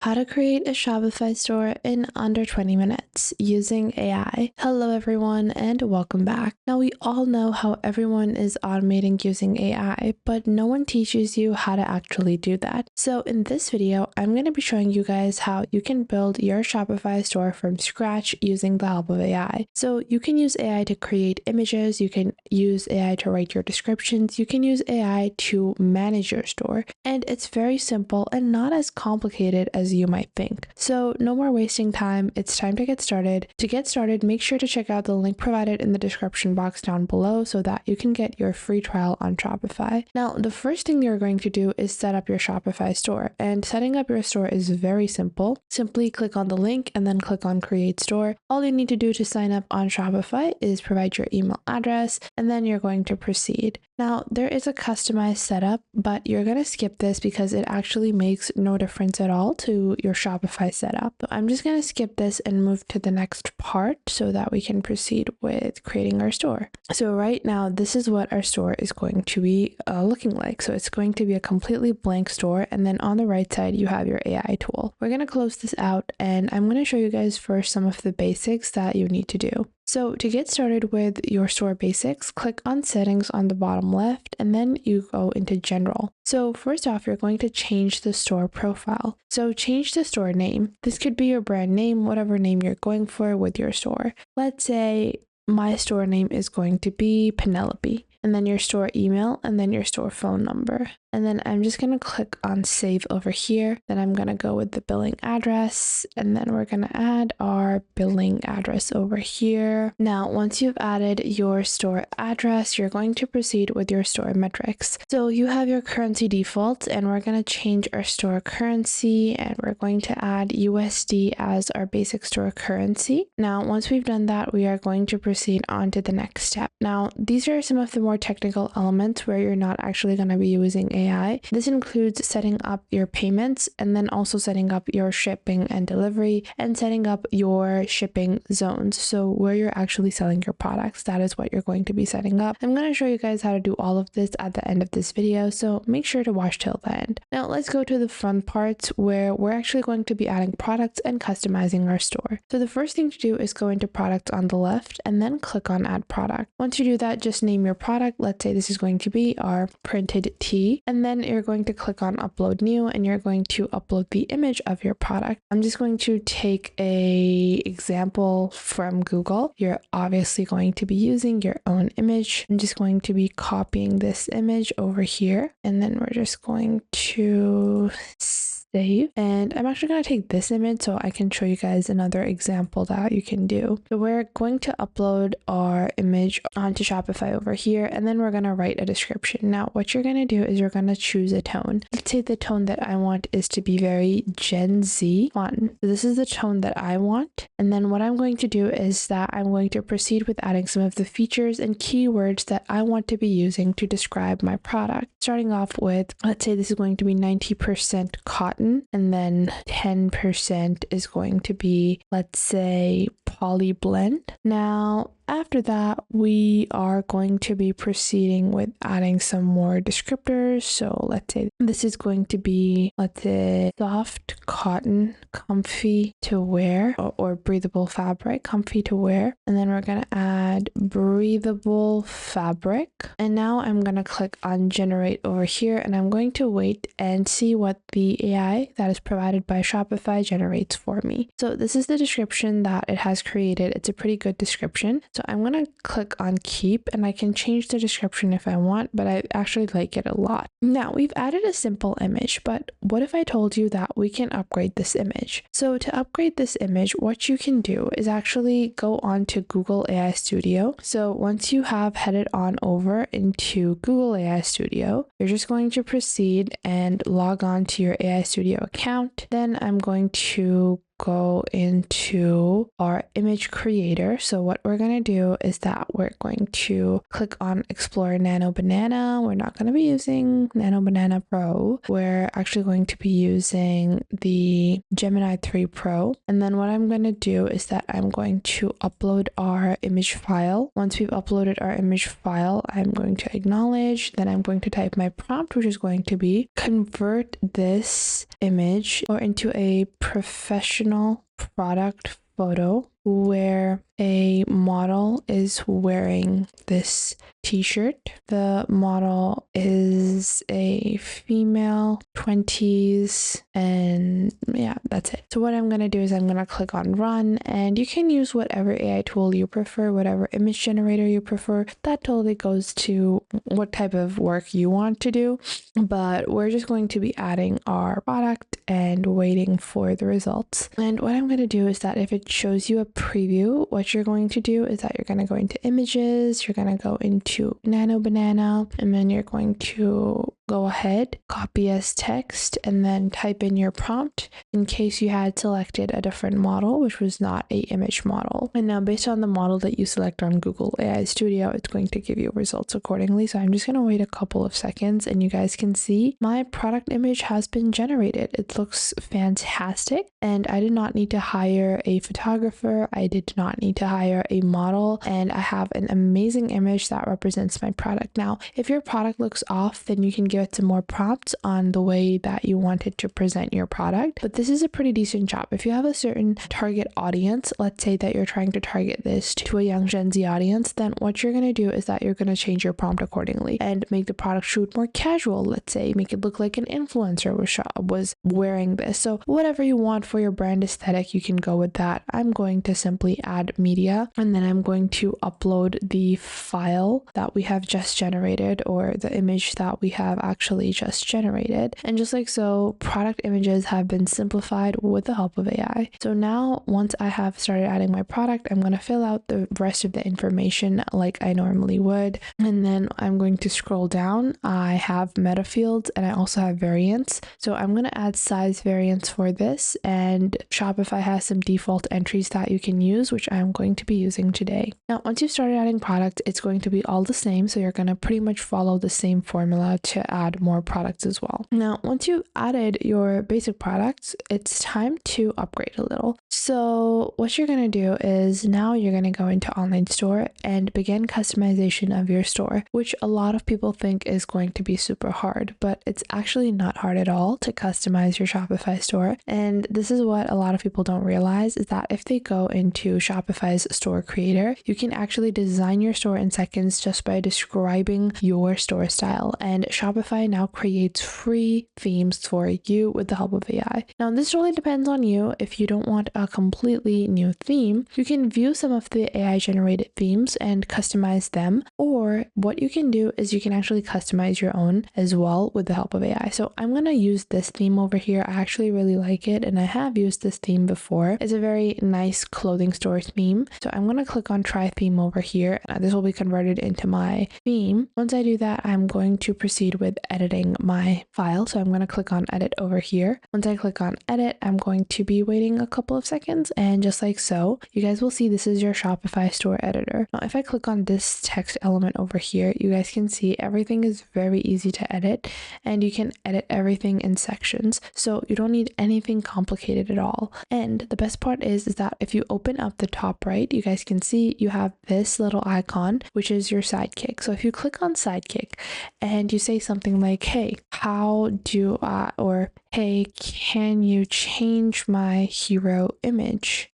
How to create a Shopify store in under 20 minutes using AI. Hello everyone and welcome back. Now we all know how everyone is automating using AI, but no one teaches you how to actually do that. So in this video, I'm going to be showing you guys how you can build your Shopify store from scratch using the help of AI. So you can use AI to create images, you can use AI to write your descriptions, you can use AI to manage your store, and it's very simple and not as complicated as you might think. So no more wasting time, it's time to get started. To get started, make sure to check out the link provided in the description box down below so that you can get your free trial on Shopify. Now, the first thing you're going to do is set up your Shopify store, and setting up your store is very simple. Simply click on the link and then click on Create Store. All you need to do to sign up on Shopify is provide your email address, and then you're going to proceed. Now, there is a customized setup, but you're going to skip this because it actually makes no difference at all to your Shopify setup. So I'm just going to skip this and move to the next part so that we can proceed with creating our store. So right now, this is what our store is going to be looking like. So it's going to be a completely blank store. And then on the right side, you have your AI tool. We're going to close this out and I'm going to show you guys first some of the basics that you need to do. So to get started with your store basics, click on settings on the bottom left, and then you go into general. So first off, you're going to change the store profile. So change the store name. This could be your brand name, whatever name you're going for with your store. Let's say my store name is going to be Penelope, and then your store email, and then your store phone number. And then I'm just going to click on save over here. Then I'm going to go with the billing address, and then we're going to add our billing address over here. Now, once you've added your store address, you're going to proceed with your store metrics. So you have your currency default, and we're going to change our store currency, and we're going to add USD as our basic store currency. Now, once we've done that, we are going to proceed on to the next step. Now, these are some of the more technical elements where you're not actually going to be using AI. This includes setting up your payments and then also setting up your shipping and delivery and setting up your shipping zones. So where you're actually selling your products, that is what you're going to be setting up. I'm going to show you guys how to do all of this at the end of this video, so make sure to watch till the end. Now let's go to the fun parts where we're actually going to be adding products and customizing our store. So the first thing to do is go into products on the left and then click on add product. Once you do that, just name your product. Let's say this is going to be our printed tee, and then you're going to click on upload new and you're going to upload the image of your product. I'm just going to take a example from Google. You're obviously going to be using your own image. I'm just going to be copying this image over here, and then we're just going to save. And I'm actually going to take this image so I can show you guys another example that you can do. So we're going to upload our image onto Shopify over here, and then we're going to write a description. Now, what you're going to do is you're going to choose a tone. Let's say the tone that I want is to be very Gen Z fun. So this is the tone that I want. And then what I'm going to do is that I'm going to proceed with adding some of the features and keywords that I want to be using to describe my product. Starting off with, let's say this is going to be 90% cotton, and then 10% is going to be, let's say, poly blend. Now, after that, we are going to be proceeding with adding some more descriptors. So let's say this is going to be, let's say, soft cotton, comfy to wear, or breathable fabric, comfy to wear. And then we're going to add breathable fabric. And now I'm going to click on generate over here, and I'm going to wait and see what the AI that is provided by Shopify generates for me. So this is the description that it has created. It's a pretty good description. So I'm going to click on keep, and I can change the description if I want, but I actually like it a lot. Now we've added a simple image, but what if I told you that we can upgrade this image? So to upgrade this image, what you can do is actually go on to Google AI Studio. So once you have headed on over into Google AI Studio, you're just going to proceed and log on to your AI Studio account. Then I'm going to go into our image creator. So what we're going to do is that we're going to click on Explore Nano Banana. We're not going to be using Nano Banana Pro. We're actually going to be using the Gemini 3 Pro. And then what I'm going to do is that I'm going to upload our image file. Once we've uploaded our image file, I'm going to acknowledge. Then I'm going to type my prompt, which is going to be convert this image or into a professional product photo where a model is wearing this t-shirt. The model is a female, 20s, and yeah, that's it. So what I'm going to do is I'm going to click on run, and you can use whatever AI tool you prefer, whatever image generator you prefer. That totally goes to what type of work you want to do, but we're just going to be adding our product and waiting for the results. And what I'm going to do is that if it shows you a preview, what you're going to do is that you're going to go into images, you're going to go into Nano Banana, and then you're going to go ahead, copy as text, and then type in your prompt in case you had selected a different model, which was not a image model. And now based on the model that you select on Google AI Studio, it's going to give you results accordingly. So I'm just going to wait a couple of seconds and you guys can see my product image has been generated. It looks fantastic, and I did not need to hire a photographer. I did not need to hire a model, and I have an amazing image that represents my product. Now, if your product looks off, then you can give it some more prompts on the way that you want it to present your product. But this is a pretty decent job. If you have a certain target audience, let's say that you're trying to target this to a young Gen Z audience, then what you're going to do is that you're going to change your prompt accordingly and make the product shoot more casual. Let's say make it look like an influencer was wearing this. So whatever you want for your brand aesthetic, you can go with that. I'm going to simply add media, and then I'm going to upload the file that we have just generated, or the image that we have actually just generated. And just like so, product images have been simplified with the help of AI. So now once I have started adding my product, I'm going to fill out the rest of the information like I normally would. And then I'm going to scroll down. I have meta fields and I also have variants. So I'm going to add size variants for this, and Shopify has some default entries that you can use, which I'm going to be using today. Now, once you've started adding products, it's going to be all the same. So you're going to pretty much follow the same formula to add more products as well. Now, once you've added your basic products, it's time to upgrade a little. So what you're going to do is now you're going to go into online store and begin customization of your store, which a lot of people think is going to be super hard, but it's actually not hard at all to customize your Shopify store. And this is what a lot of people don't realize, is that if they go into Shopify's store creator, you can actually design your store in seconds just by describing your store style. And Shopify now creates free themes for you with the help of AI. Now, this really depends on you. If you don't want a completely new theme, you can view some of the AI generated themes and customize them. Or what you can do is you can actually customize your own as well with the help of AI. So I'm going to use this theme over here. I actually really like it, and I have used this theme before. It's a very nice clothing store theme. So I'm going to click on try theme over here. This will be converted into my theme. Once I do that, I'm going to proceed with editing my file. So I'm going to click on edit over here. Once I click on edit, I'm going to be waiting a couple of seconds, and just like so, you guys will see this is your Shopify store editor. Now, if I click on this text element over here, you guys can see everything is very easy to edit, and you can edit everything in sections. So you don't need anything complicated at all. And the best part is that if you open up the top right, you guys can see you have this little icon, which is your sidekick. So if you click on sidekick and you say something like, hey, how do I, or hey, can you change my hero image?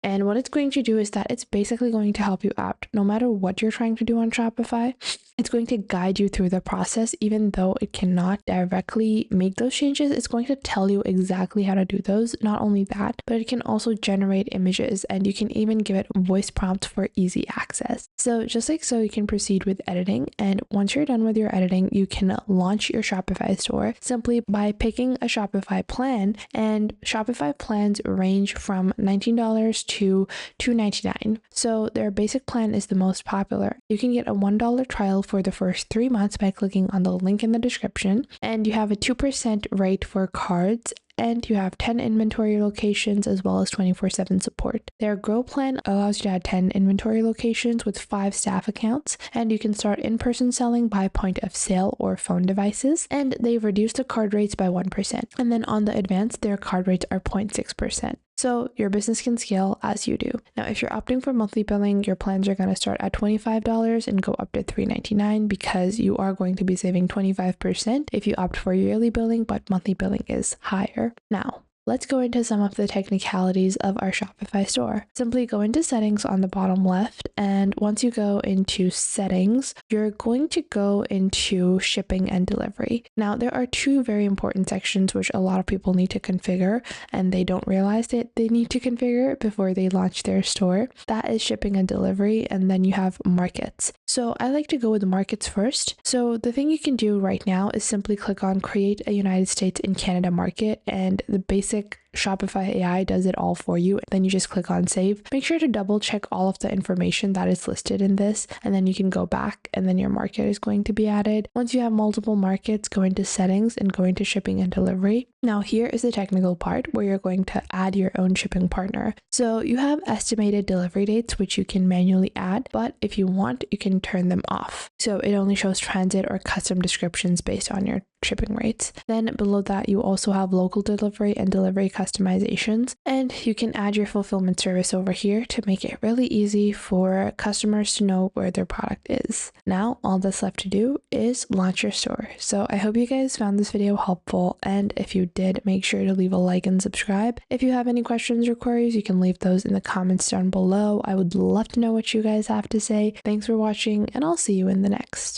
And what it's going to do is that it's basically going to help you out no matter what you're trying to do on Shopify. It's going to guide you through the process. Even though it cannot directly make those changes, it's going to tell you exactly how to do those. Not only that, but it can also generate images, and you can even give it voice prompts for easy access. So just like so, you can proceed with editing. And once you're done with your editing, you can launch your Shopify store simply by picking a Shopify plan. And Shopify plans range from $19 to $2.99. So their basic plan is the most popular. You can get a $1 trial for the first 3 months by clicking on the link in the description, and you have a 2% rate for cards and you have 10 inventory locations as well as 24/7 support. Their Grow plan allows you to add 10 inventory locations with 5 staff accounts, and you can start in-person selling by point of sale or phone devices, and they've reduced the card rates by 1%. And then on the advanced, their card rates are 0.6%. So your business can scale as you do. Now, if you're opting for monthly billing, your plans are going to start at $25 and go up to $399 because you are going to be saving 25% if you opt for yearly billing, but monthly billing is higher. Now, let's go into some of the technicalities of our Shopify store. Simply go into settings on the bottom left, and once you go into settings, you're going to go into shipping and delivery. Now, there are two very important sections which a lot of people need to configure, and they don't realize that they need to configure before they launch their store. That is shipping and delivery, and then you have markets. So I like to go with the markets first. So the thing you can do right now is simply click on create a United States and Canada market, and the basic Shopify AI does it all for you. Then you just click on save. Make sure to double check all of the information that is listed in this, and then you can go back and then your market is going to be added. Once you have multiple markets, go into settings and go into shipping and delivery. Now here is the technical part where you're going to add your own shipping partner. So you have estimated delivery dates, which you can manually add, but if you want, you can turn them off. So it only shows transit or custom descriptions based on your shipping rates. Then below that, you also have local delivery and delivery customizations, and you can add your fulfillment service over here to make it really easy for customers to know where their product is. Now, all that's left to do is launch your store. So I hope you guys found this video helpful, and if you did, make sure to leave a like and subscribe. If you have any questions or queries, you can leave those in the comments down below. I would love to know what you guys have to say. Thanks for watching, and I'll see you in the next.